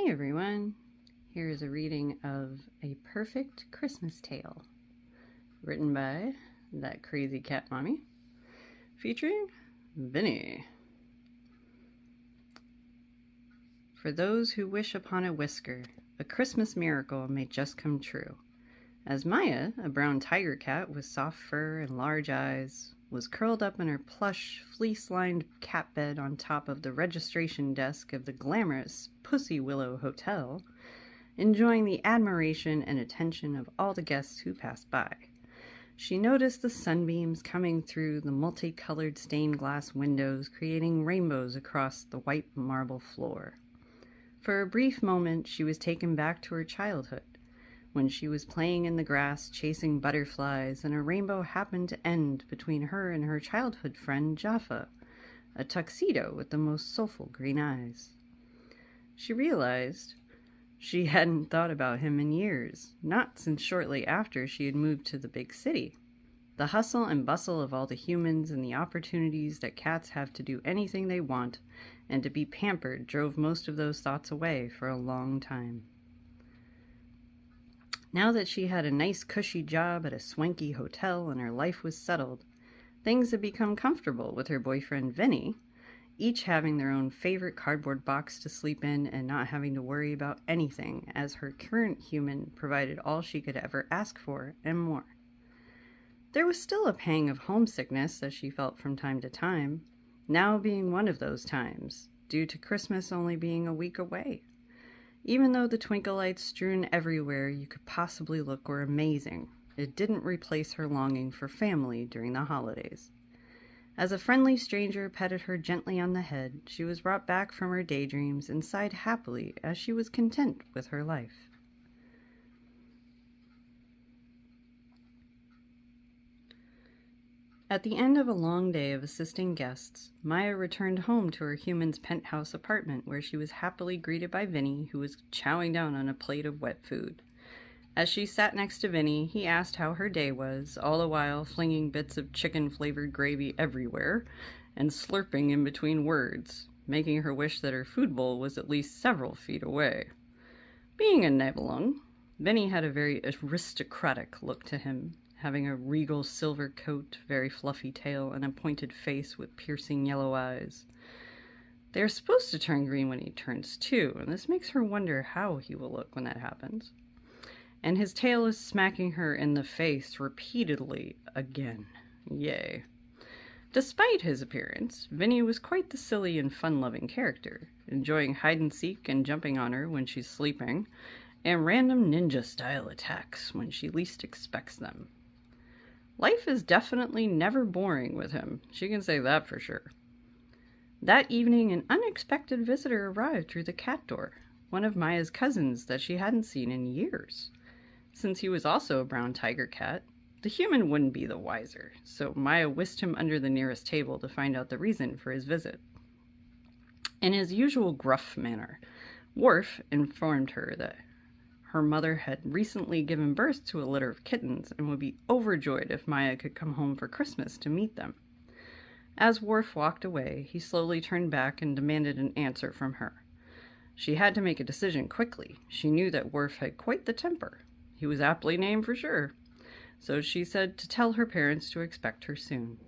Hey everyone, here is a reading of A Purrfect Christmas Tail, written by that crazy cat mommy, featuring Vinnie. For those who wish upon a whisker, a Christmas miracle may just come true. As Maya, a brown tiger cat with soft fur and large eyes, was curled up in her plush, fleece-lined cat bed on top of the registration desk of the glamorous Pussy Willow Hotel, enjoying the admiration and attention of all the guests who passed by. She noticed the sunbeams coming through the multicolored stained glass windows, creating rainbows across the white marble floor. For a brief moment, she was taken back to her childhood, when she was playing in the grass, chasing butterflies, and a rainbow happened to end between her and her childhood friend Jaffa, a tuxedo with the most soulful green eyes. She realized she hadn't thought about him in years, not since shortly after she had moved to the big city. The hustle and bustle of all the humans and the opportunities that cats have to do anything they want and to be pampered drove most of those thoughts away for a long time. Now that she had a nice cushy job at a swanky hotel and her life was settled, things had become comfortable with her boyfriend Vinnie, each having their own favorite cardboard box to sleep in and not having to worry about anything, as her current human provided all she could ever ask for and more. There was still a pang of homesickness that she felt from time to time, now being one of those times, due to Christmas only being a week away. Even though the twinkle lights strewn everywhere you could possibly look were amazing, it didn't replace her longing for family during the holidays. As a friendly stranger petted her gently on the head, she was brought back from her daydreams and sighed happily as she was content with her life. At the end of a long day of assisting guests, Maya returned home to her human's penthouse apartment, where she was happily greeted by Vinnie, who was chowing down on a plate of wet food. As she sat next to Vinnie, he asked how her day was, all the while flinging bits of chicken-flavored gravy everywhere and slurping in between words, making her wish that her food bowl was at least several feet away. Being a Nebelung, Vinnie had a very aristocratic look to him, having a regal silver coat, very fluffy tail, and a pointed face with piercing yellow eyes. They are supposed to turn green when he turns 2, and this makes her wonder how he will look when that happens. And his tail is smacking her in the face repeatedly again. Yay. Despite his appearance, Vinnie was quite the silly and fun-loving character, enjoying hide-and-seek and jumping on her when she's sleeping, and random ninja-style attacks when she least expects them. Life is definitely never boring with him, she can say that for sure. That evening, an unexpected visitor arrived through the cat door, one of Maya's cousins that she hadn't seen in years. Since he was also a brown tiger cat, the human wouldn't be the wiser, so Maya whisked him under the nearest table to find out the reason for his visit. In his usual gruff manner, Worf informed her that her mother had recently given birth to a litter of kittens and would be overjoyed if Maya could come home for Christmas to meet them. As Worf walked away, he slowly turned back and demanded an answer from her. She had to make a decision quickly. She knew that Worf had quite the temper. He was aptly named for sure. So she said to tell her parents to expect her soon.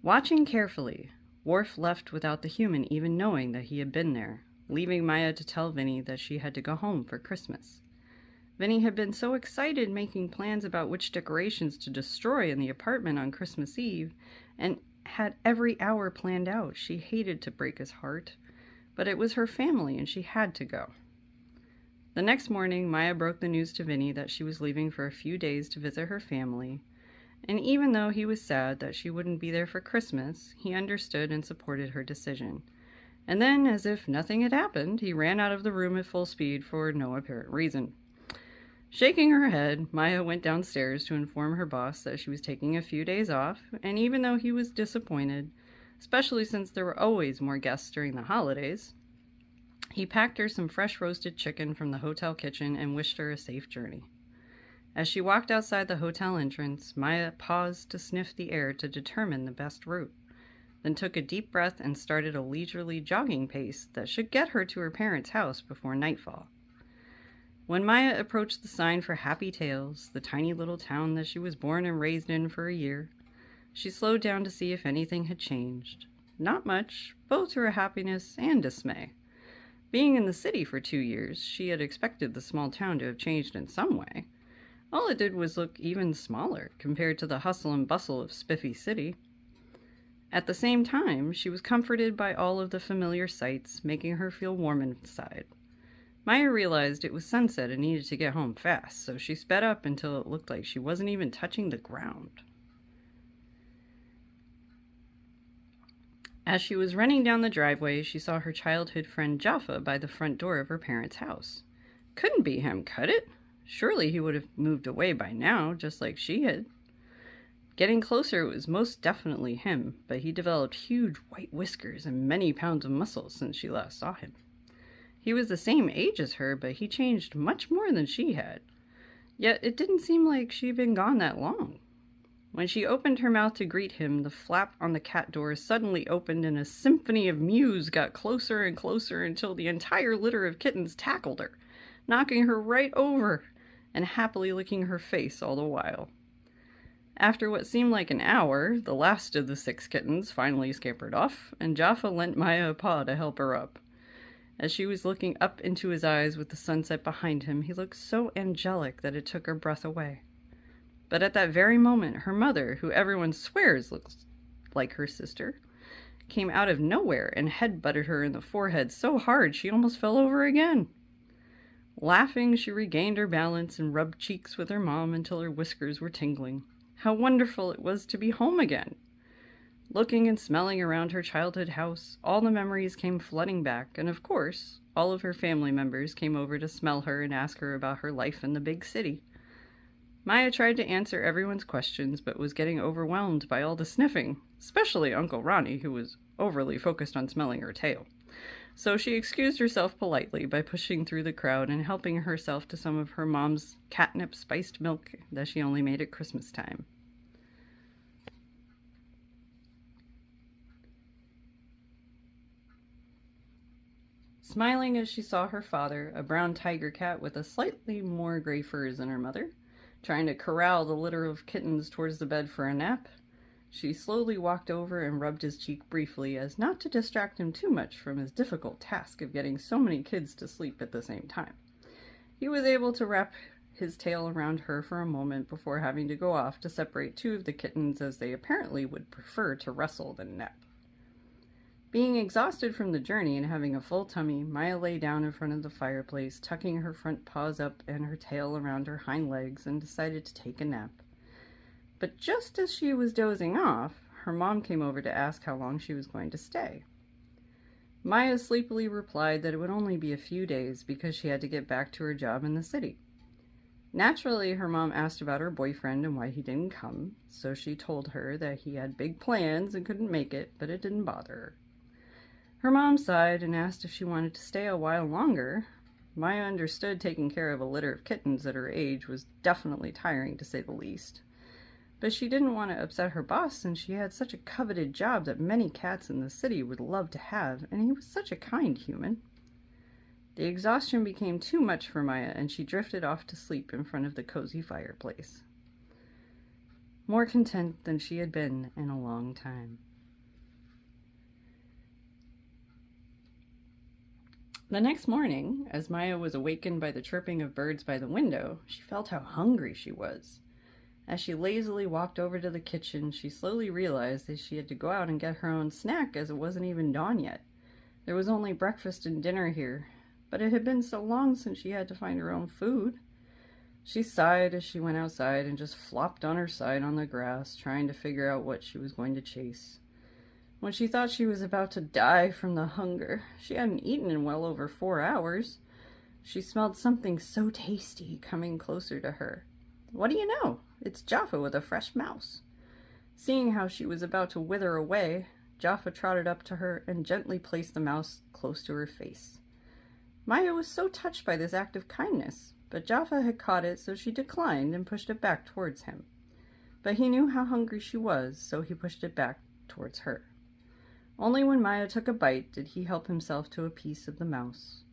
Watching carefully, Worf left without the human even knowing that he had been there, leaving Maya to tell Vinnie that she had to go home for Christmas. Vinnie had been so excited making plans about which decorations to destroy in the apartment on Christmas Eve, and had every hour planned out. She hated to break his heart, but it was her family and she had to go. The next morning, Maya broke the news to Vinnie that she was leaving for a few days to visit her family, and even though he was sad that she wouldn't be there for Christmas, he understood and supported her decision. And then, as if nothing had happened, he ran out of the room at full speed for no apparent reason. Shaking her head, Maya went downstairs to inform her boss that she was taking a few days off, and even though he was disappointed, especially since there were always more guests during the holidays, he packed her some fresh roasted chicken from the hotel kitchen and wished her a safe journey. As she walked outside the hotel entrance, Maya paused to sniff the air to determine the best route. then took a deep breath and started a leisurely jogging pace that should get her to her parents' house before nightfall. When Maya approached the sign for Happy Tales, the tiny little town that she was born and raised in for a year, she slowed down to see if anything had changed. Not much, both to her happiness and dismay. Being in the city for 2 years, she had expected the small town to have changed in some way. All it did was look even smaller compared to the hustle and bustle of Spiffy City. At the same time, she was comforted by all of the familiar sights, making her feel warm inside. Maya realized it was sunset and needed to get home fast, so she sped up until it looked like she wasn't even touching the ground. As she was running down the driveway, she saw her childhood friend Jaffa by the front door of her parents' house. Couldn't be him, could it? Surely he would have moved away by now, just like she had. Getting closer, it was most definitely him, but he developed huge white whiskers and many pounds of muscle since she last saw him. He was the same age as her, but he changed much more than she had. Yet it didn't seem like she'd been gone that long. When she opened her mouth to greet him, the flap on the cat door suddenly opened and a symphony of mews got closer and closer until the entire litter of kittens tackled her, knocking her right over and happily licking her face all the while. After what seemed like an hour, the last of the 6 kittens finally scampered off, and Jaffa lent Maya a paw to help her up. As she was looking up into his eyes with the sunset behind him, he looked so angelic that it took her breath away. But at that very moment, her mother, who everyone swears looks like her sister, came out of nowhere and head-butted her in the forehead so hard she almost fell over again. Laughing, she regained her balance and rubbed cheeks with her mom until her whiskers were tingling. How wonderful it was to be home again! Looking and smelling around her childhood house, all the memories came flooding back, and of course, all of her family members came over to smell her and ask her about her life in the big city. Maya tried to answer everyone's questions, but was getting overwhelmed by all the sniffing, especially Uncle Ronnie, who was overly focused on smelling her tail. So she excused herself politely by pushing through the crowd and helping herself to some of her mom's catnip-spiced milk that she only made at Christmas time. Smiling as she saw her father, a brown tiger cat with a slightly more gray furs than her mother, trying to corral the litter of kittens towards the bed for a nap, she slowly walked over and rubbed his cheek briefly as not to distract him too much from his difficult task of getting so many kids to sleep at the same time. He was able to wrap his tail around her for a moment before having to go off to separate 2 of the kittens, as they apparently would prefer to wrestle than nap. Being exhausted from the journey and having a full tummy, Maya lay down in front of the fireplace, tucking her front paws up and her tail around her hind legs, and decided to take a nap. But just as she was dozing off, her mom came over to ask how long she was going to stay. Maya sleepily replied that it would only be a few days because she had to get back to her job in the city. Naturally, her mom asked about her boyfriend and why he didn't come, so she told her that he had big plans and couldn't make it, but it didn't bother her. Her mom sighed and asked if she wanted to stay a while longer. Maya understood taking care of a litter of kittens at her age was definitely tiring, to say the least. But she didn't want to upset her boss since she had such a coveted job that many cats in the city would love to have, and he was such a kind human. The exhaustion became too much for Maya, and she drifted off to sleep in front of the cozy fireplace, more content than she had been in a long time. The next morning, as Maya was awakened by the chirping of birds by the window, she felt how hungry she was. As she lazily walked over to the kitchen, she slowly realized that she had to go out and get her own snack, as it wasn't even dawn yet. There was only breakfast and dinner here, but it had been so long since she had to find her own food. She sighed as she went outside and just flopped on her side on the grass, trying to figure out what she was going to chase. When she thought she was about to die from the hunger, she hadn't eaten in well over 4 hours. She smelled something so tasty coming closer to her. What do you know? It's Jaffa with a fresh mouse. Seeing how she was about to wither away, Jaffa trotted up to her and gently placed the mouse close to her face. Maya was so touched by this act of kindness, but Jaffa had caught it, so she declined and pushed it back towards him. But he knew how hungry she was, so he pushed it back towards her. Only when Maya took a bite did he help himself to a piece of the mouse.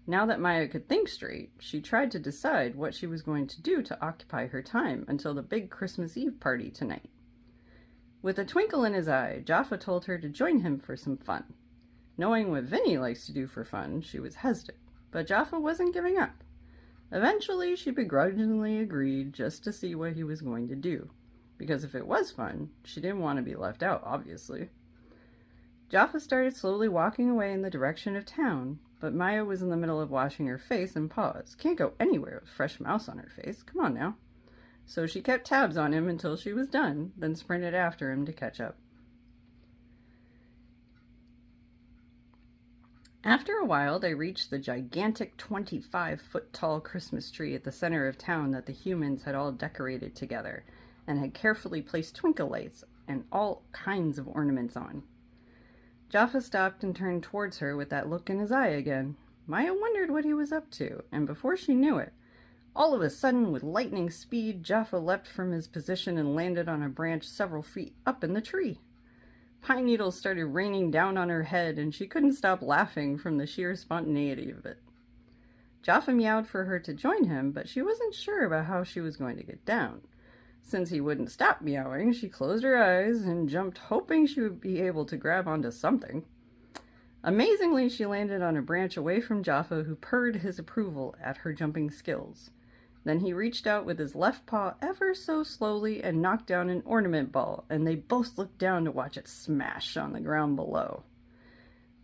Now that Maya could think straight, she tried to decide what she was going to do to occupy her time until the big Christmas Eve party tonight. With a twinkle in his eye, Jaffa told her to join him for some fun. Knowing what Vinnie likes to do for fun, she was hesitant, but Jaffa wasn't giving up. Eventually, she begrudgingly agreed just to see what he was going to do, because if it was fun, she didn't want to be left out, obviously. Jaffa started slowly walking away in the direction of town, but Maya was in the middle of washing her face and paused. Can't go anywhere with fresh mouse on her face. Come on now. So she kept tabs on him until she was done, then sprinted after him to catch up. After a while, they reached the gigantic 25-foot-tall Christmas tree at the center of town that the humans had all decorated together and had carefully placed twinkle lights and all kinds of ornaments on. Jaffa stopped and turned towards her with that look in his eye again. Maya wondered what he was up to, and before she knew it, all of a sudden, with lightning speed, Jaffa leapt from his position and landed on a branch several feet up in the tree. Pine needles started raining down on her head, and she couldn't stop laughing from the sheer spontaneity of it. Jaffa meowed for her to join him, but she wasn't sure about how she was going to get down. Since he wouldn't stop meowing, she closed her eyes and jumped, hoping she would be able to grab onto something. Amazingly, she landed on a branch away from Jaffa, who purred his approval at her jumping skills. Then he reached out with his left paw ever so slowly and knocked down an ornament ball, and they both looked down to watch it smash on the ground below.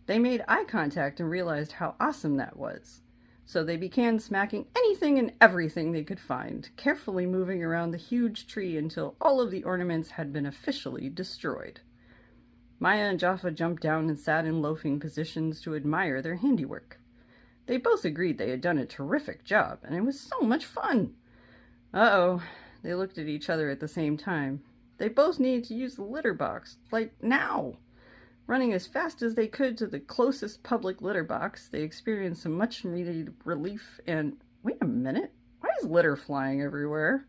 They made eye contact and realized how awesome that was. So they began smacking anything and everything they could find, carefully moving around the huge tree until all of the ornaments had been officially destroyed. Maya and Jaffa jumped down and sat in loafing positions to admire their handiwork. They both agreed they had done a terrific job, and it was so much fun. Uh-oh, they looked at each other at the same time. They both needed to use the litter box, like now. Running as fast as they could to the closest public litter box, they experienced some much-needed relief and... Wait a minute, why is litter flying everywhere?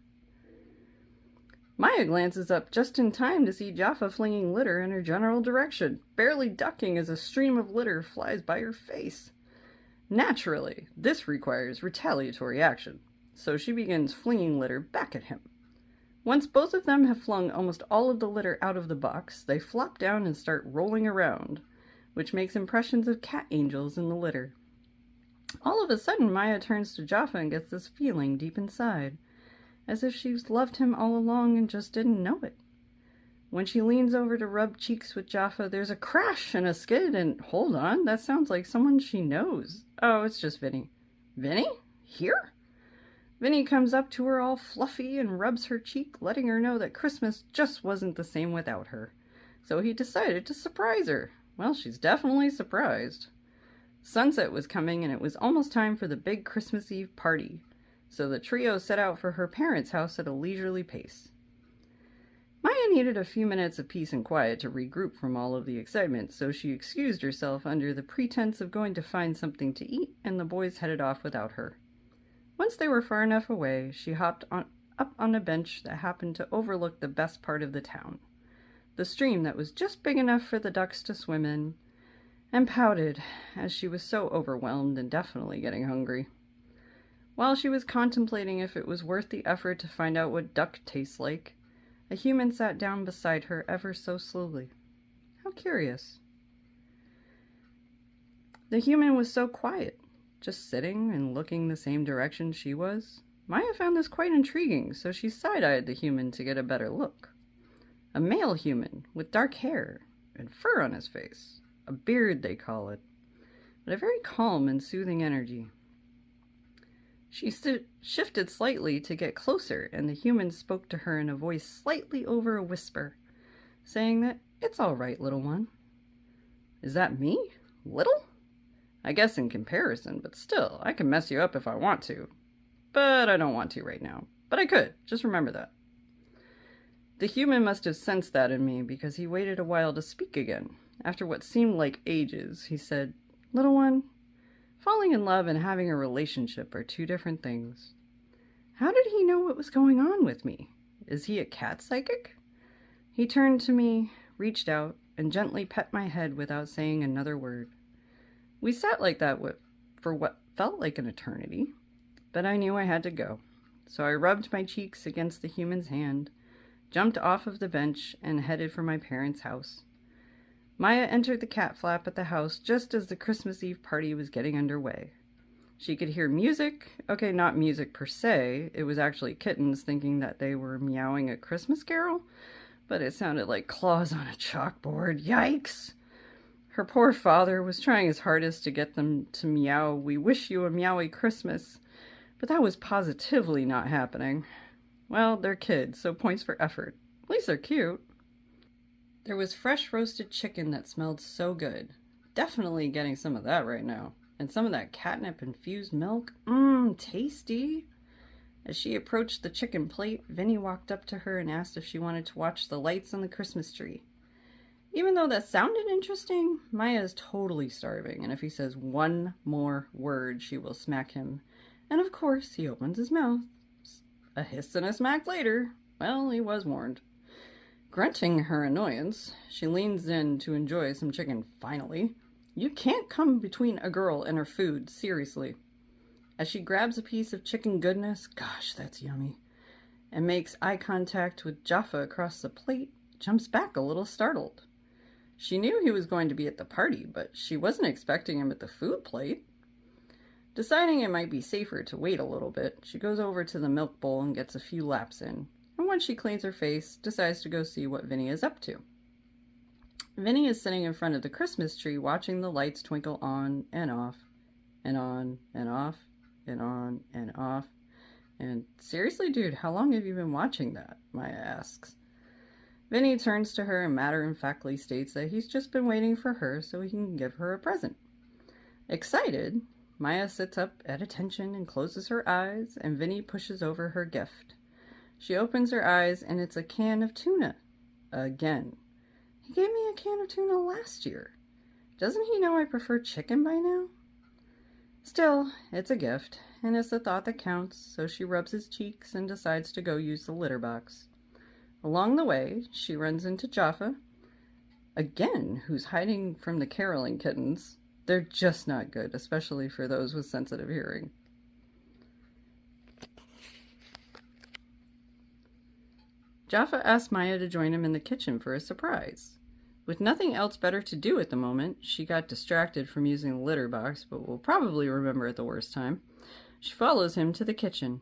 Maya glances up just in time to see Jaffa flinging litter in her general direction, barely ducking as a stream of litter flies by her face. Naturally, this requires retaliatory action, so she begins flinging litter back at him. Once both of them have flung almost all of the litter out of the box, they flop down and start rolling around, which makes impressions of cat angels in the litter. All of a sudden, Maya turns to Jaffa and gets this feeling deep inside, as if she's loved him all along and just didn't know it. When she leans over to rub cheeks with Jaffa, there's a crash and a skid, and hold on, that sounds like someone she knows. Oh, it's just Vinnie. Vinnie? Here? Vinnie comes up to her all fluffy and rubs her cheek, letting her know that Christmas just wasn't the same without her. So he decided to surprise her. Well, she's definitely surprised. Sunset was coming, and it was almost time for the big Christmas Eve party, so the trio set out for her parents' house at a leisurely pace. Maya needed a few minutes of peace and quiet to regroup from all of the excitement, so she excused herself under the pretense of going to find something to eat, and the boys headed off without her. Once they were far enough away, she hopped up on a bench that happened to overlook the best part of the town, the stream that was just big enough for the ducks to swim in, and pouted, as she was so overwhelmed and definitely getting hungry. While she was contemplating if it was worth the effort to find out what duck tastes like, a human sat down beside her ever so slowly. How curious. The human was so quiet, just sitting and looking the same direction she was. Maya found this quite intriguing, so she side-eyed the human to get a better look. A male human with dark hair and fur on his face. A beard, they call it, but a very calm and soothing energy. She shifted slightly to get closer, and the human spoke to her in a voice slightly over a whisper, saying that it's all right, little one. Is that me? Little? I guess in comparison, but still, I can mess you up if I want to. But I don't want to right now. But I could, just remember that. The human must have sensed that in me, because he waited a while to speak again. After what seemed like ages, he said, "Little one, falling in love and having a relationship are two different things. How did he know what was going on with me? Is he a cat psychic?" He turned to me, reached out, and gently pet my head without saying another word. We sat like that for what felt like an eternity, but I knew I had to go. So I rubbed my cheeks against the human's hand, jumped off of the bench, and headed for my parents' house. Maya entered the cat flap at the house just as the Christmas Eve party was getting underway. She could hear music. Okay, not music per se. It was actually kittens thinking that they were meowing a Christmas carol, but it sounded like claws on a chalkboard. Yikes! Her poor father was trying his hardest to get them to meow, "We wish you a meowy Christmas," but that was positively not happening. Well, they're kids, so points for effort. At least they're cute. There was fresh roasted chicken that smelled so good. Definitely getting some of that right now. And some of that catnip-infused milk. Tasty. As she approached the chicken plate, Vinnie walked up to her and asked if she wanted to watch the lights on the Christmas tree. Even though that sounded interesting, Maya is totally starving, and if he says one more word, she will smack him. And of course, he opens his mouth. A hiss and a smack later. Well, he was warned. Grunting her annoyance, she leans in to enjoy some chicken finally. You can't come between a girl and her food, seriously. As she grabs a piece of chicken goodness, gosh, that's yummy, and makes eye contact with Jaffa across the plate, jumps back a little startled. She knew he was going to be at the party, but she wasn't expecting him at the food plate. Deciding it might be safer to wait a little bit, she goes over to the milk bowl and gets a few laps in. And once she cleans her face, decides to go see what Vinnie is up to. Vinnie is sitting in front of the Christmas tree watching the lights twinkle on and off, and on and off, and on and off. And seriously, dude, how long have you been watching that? Maya asks. Vinnie turns to her and matter-of-factly states that he's just been waiting for her so he can give her a present. Excited, Maya sits up at attention and closes her eyes, and Vinnie pushes over her gift. She opens her eyes, and it's a can of tuna. Again. He gave me a can of tuna last year. Doesn't he know I prefer chicken by now? Still, it's a gift, and it's the thought that counts, so she rubs his cheeks and decides to go use the litter box. Along the way, she runs into Jaffa, again, who's hiding from the caroling kittens. They're just not good, especially for those with sensitive hearing. Jaffa asked Maya to join him in the kitchen for a surprise. With nothing else better to do at the moment, she got distracted from using the litter box, but will probably remember at the worst time. She follows him to the kitchen.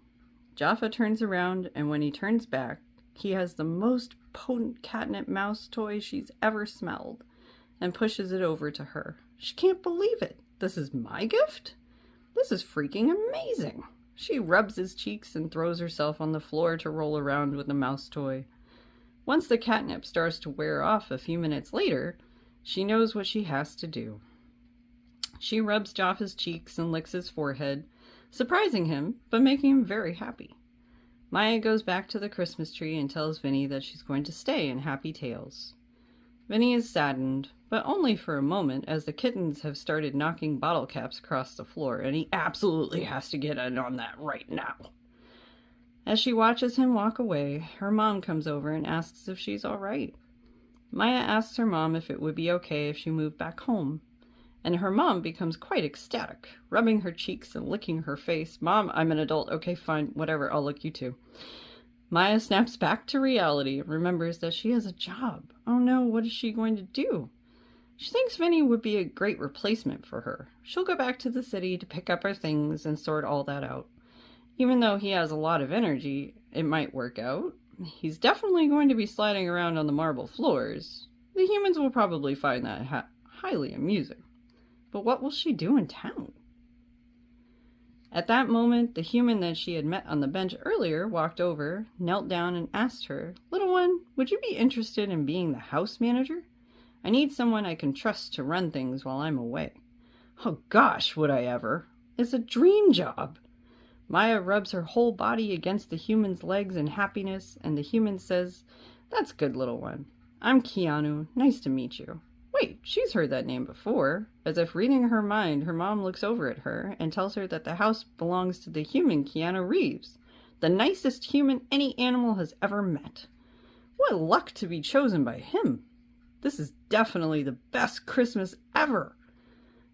Jaffa turns around, and when he turns back, he has the most potent catnip mouse toy she's ever smelled, and pushes it over to her. She can't believe it. This is my gift? This is freaking amazing. She rubs his cheeks and throws herself on the floor to roll around with the mouse toy. Once the catnip starts to wear off a few minutes later, she knows what she has to do. She rubs Jaffa's cheeks and licks his forehead, surprising him, but making him very happy. Maya goes back to the Christmas tree and tells Vinnie that she's going to stay in Happy Tales. Vinnie is saddened, but only for a moment, as the kittens have started knocking bottle caps across the floor, and he absolutely has to get in on that right now. As she watches him walk away, her mom comes over and asks if she's all right. Maya asks her mom if it would be okay if she moved back home, and her mom becomes quite ecstatic, rubbing her cheeks and licking her face. "Mom, I'm an adult. Okay, fine, whatever, I'll lick you too." Maya snaps back to reality and remembers that she has a job. Oh no, what is she going to do? She thinks Vinnie would be a great replacement for her. She'll go back to the city to pick up her things and sort all that out. Even though he has a lot of energy, it might work out. He's definitely going to be sliding around on the marble floors. The humans will probably find that highly amusing. But what will she do in town? At that moment, the human that she had met on the bench earlier walked over, knelt down, and asked her, "Little one, would you be interested in being the house manager? I need someone I can trust to run things while I'm away." Oh gosh, would I ever? It's a dream job. Maya rubs her whole body against the human's legs in happiness, and the human says, "That's good, little one. I'm Keanu. Nice to meet you." Wait, she's heard that name before. As if reading her mind, her mom looks over at her and tells her that the house belongs to the human Keanu Reeves, the nicest human any animal has ever met. What luck to be chosen by him. This is definitely the best Christmas ever.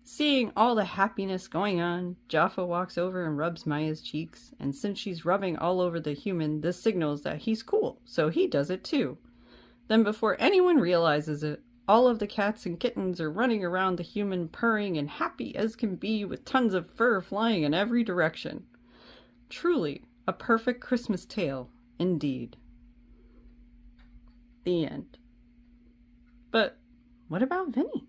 Seeing all the happiness going on, Jaffa walks over and rubs Maya's cheeks, and since she's rubbing all over the human, this signals that he's cool, so he does it too. Then before anyone realizes it, all of the cats and kittens are running around the human, purring and happy as can be with tons of fur flying in every direction. Truly, a perfect Christmas tale, indeed. The end. But what about Vinnie?